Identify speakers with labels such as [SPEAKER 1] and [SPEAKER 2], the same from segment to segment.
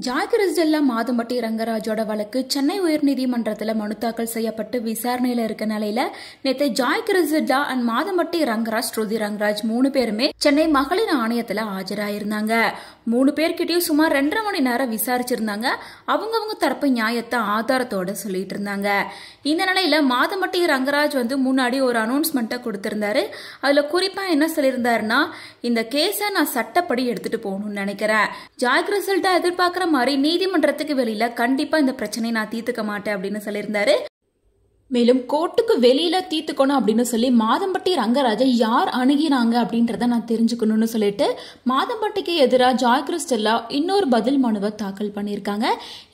[SPEAKER 1] Joy கிறிஸ்டெல்லா Madhampatti ரங்கராஜோட வழக்கு சென்னை உயர்நீதிமன்றத்தில் மனு தாக்கல் செய்யப்பட்டு விசாரணையில இருக்க நிலையில நேற்று ஜாய் கிறிஸ்டெல்லா அண்ட் மாதம்பட்டி ரங்கராஜ் ஸ்ருதி ரங்கராஜ் 3 பேருமே சென்னை மகளிர் ஆணையத்துல ஆஜராயிருந்தாங்க. 3 பேர்கிட்டயும் சுமார் 2.5 மணி நேரம் விசாரிச்சிருந்தாங்க. அவங்க தரப்பு நியாயத்தை ஆதாரத்தோட சொல்லிட்டு இருந்தாங்க. இந்த நிலையில மாதம்பட்டி ரங்கராஜ் முன்னாடி ஒரு அனௌன்ஸ்மெண்ட்டை கொடுத்திருந்தாரு. அதுல குறிப்பா என்ன சொல்லியிருந்தாருன்னா, இந்த கேஸை நான் சட்டப்படி எடுத்துட்டு போகணும்னு நினைக்கிறேன். ஜாய் கிறிஸ்டெல்லா எதிர்பார்க்கிற மாதிரி நீதிமன்றத்துக்கு வெளியில கண்டிப்பா இந்த பிரச்சனையை நான் தீர்த்துக்க மாட்டேன் அப்படின்னு சொல்லியிருந்தாரு. மேலும் கோர்ட்டுக்கு வெளியில தீர்த்துக்கணும் அப்படின்னு சொல்லி மாதம்பட்டி ரங்கராஜை யார் அணுகினாங்க அப்படின்றத நான் தெரிஞ்சுக்கணும்னு சொல்லிட்டு மாதம்பட்டிக்கு எதிராக ஜாய் கிறிஸ்டெல்லா இன்னொரு பதில் மனுவை தாக்கல் பண்ணியிருக்காங்க.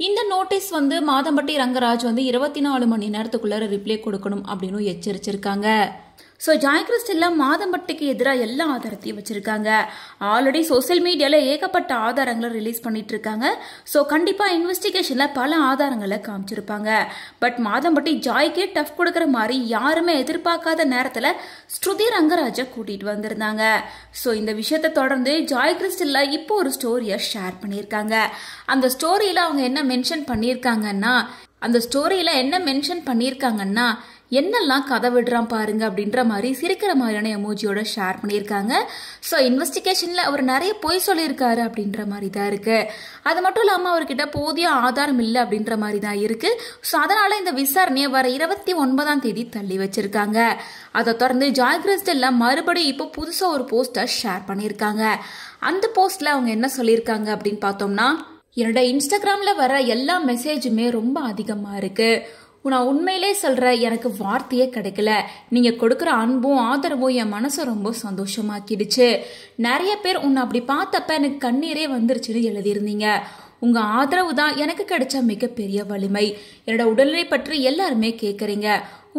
[SPEAKER 1] இந்த நோட்டீஸ் மாதம்பட்டி ரங்கராஜ் 24 மணி நேரத்துக்குள்ள ரிப்ளை கொடுக்கணும் அப்படின்னு எச்சரிச்சிருக்காங்க. ஸோ ஜாய் கிறிஸ்டெல்லா மாதம்பட்டிக்கு எதிராக எல்லா ஆதாரத்தையும் வச்சிருக்காங்க. ஆல்ரெடி சோசியல் மீடியால ஏகப்பட்ட ஆதாரங்களை ரிலீஸ் பண்ணிட்டு இருக்காங்க. ஸோ கண்டிப்பா இன்வெஸ்டிகேஷன்ல பல ஆதாரங்களை காமிச்சிருப்பாங்க. பட் மாதம்பட்டி ஜாய்க்கே டஃப் கொடுக்கற மாதிரி யாருமே எதிர்பார்க்காத நேரத்துல ஸ்ருதி ரங்கராஜை கூட்டிட்டு வந்திருந்தாங்க. ஸோ இந்த விஷயத்தை தொடர்ந்து ஜாய் கிறிஸ்டெல்லா இப்போ ஒரு ஸ்டோரியை ஷேர் பண்ணியிருக்காங்க. அந்த ஸ்டோரியில அவங்க என்ன மென்ஷன் பண்ணியிருக்காங்கன்னா என்னெல்லாம் கதை விடுறான் பாருங்க அப்படின்ற மாதிரி சிரிக்கிற மாதிரியான எமோஜியோட ஷேர் பண்ணியிருக்காங்க. ஸோ இன்வெஸ்டிகேஷன்ல அவர் நிறைய பொய் சொல்லியிருக்காரு அப்படின்ற மாதிரி தான் இருக்கு. அது மட்டும் இல்லாமல் அவர்கிட்ட போதிய ஆதாரம் இல்லை அப்படின்ற மாதிரி தான் இருக்கு. ஸோ அதனால இந்த விசாரணையை வர 29ஆம் தேதி தள்ளி வச்சிருக்காங்க. அதை தொடர்ந்து ஜாய் கிறிஸ்டெல்லா மறுபடியும் இப்போ புதுசா ஒரு போஸ்டர் ஷேர் பண்ணியிருக்காங்க. அந்த போஸ்ட்ல அவங்க என்ன சொல்லியிருக்காங்க அப்படின்னு பார்த்தோம்னா, என்னோட இன்ஸ்டாகிராம்ல வர எல்லா மெசேஜுமே ரொம்ப அதிகமா இருக்கு. நான் உண்மையிலே சொல்றேன், எனக்கு வார்த்தையே கிடைக்கல. நீங்க கொடுக்குற அன்பும் ஆதரவும் என் மனசை ரொம்ப சந்தோஷமாக்கிடுச்சு. நிறைய பேர் உன்னை அப்படி பார்த்தப்ப எனக்கு கண்ணீரே வந்துருச்சுன்னு எழுதியிருந்தீங்க. உங்க ஆதரவு தான் எனக்கு கிடைச்ச மிகப்பெரிய வலிமை. என்னோட உடல்நிலை பற்றி எல்லாருமே கேட்கறீங்க.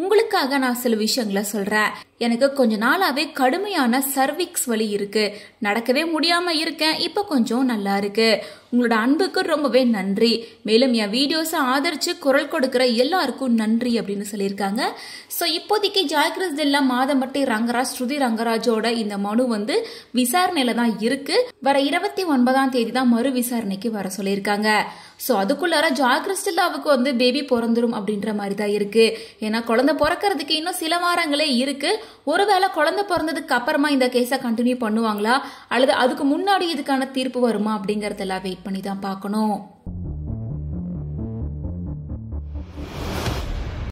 [SPEAKER 1] உங்களுக்காக நான் சில விஷயங்களை சொல்றேன். எனக்கு கொஞ்ச நாளாவே கடுமையான சர்விக்ஸ் வலி இருக்கு. நடக்கவே முடியாம இருக்கேன். இப்ப கொஞ்சம் நல்லா இருக்கு. உங்களோட அன்புக்கு ரொம்பவே நன்றி. மேலும் என் வீடியோஸை ஆதரிச்சு குரல் கொடுக்கிற எல்லாருக்கும் நன்றி அப்படின்னு சொல்லியிருக்காங்க. ஸோ இப்போதைக்கு ஜாய் கிறிஸ்டெல்லா மாதம்பட்டி ரங்கராஜ் ஸ்ருதி ரங்கராஜோட இந்த மனு விசாரணையில தான் இருக்கு. வர 29ஆம் தேதி தான் மறு விசாரணைக்கு வர சொல்லியிருக்காங்க. ஸோ அதுக்குள்ளார ஜாய் கிறிஸ்டெல்லாவுக்கு பேபி பிறந்துரும் அப்படின்ற மாதிரி தான் இருக்கு. ஏன்னா குழந்தை பிறக்கிறதுக்கு இன்னும் சில வாரங்களே இருக்கு. ஒருவேளை குழந்தை பிறந்ததுக்கு அப்புறமா இந்த கேஸை கண்டினியூ பண்ணுவாங்களா அல்லது அதுக்கு முன்னாடி இதுக்கான தீர்ப்பு வருமா அப்படிங்கறதெல்லாம் வெயிட் பண்ணி தான் பார்க்கணும்.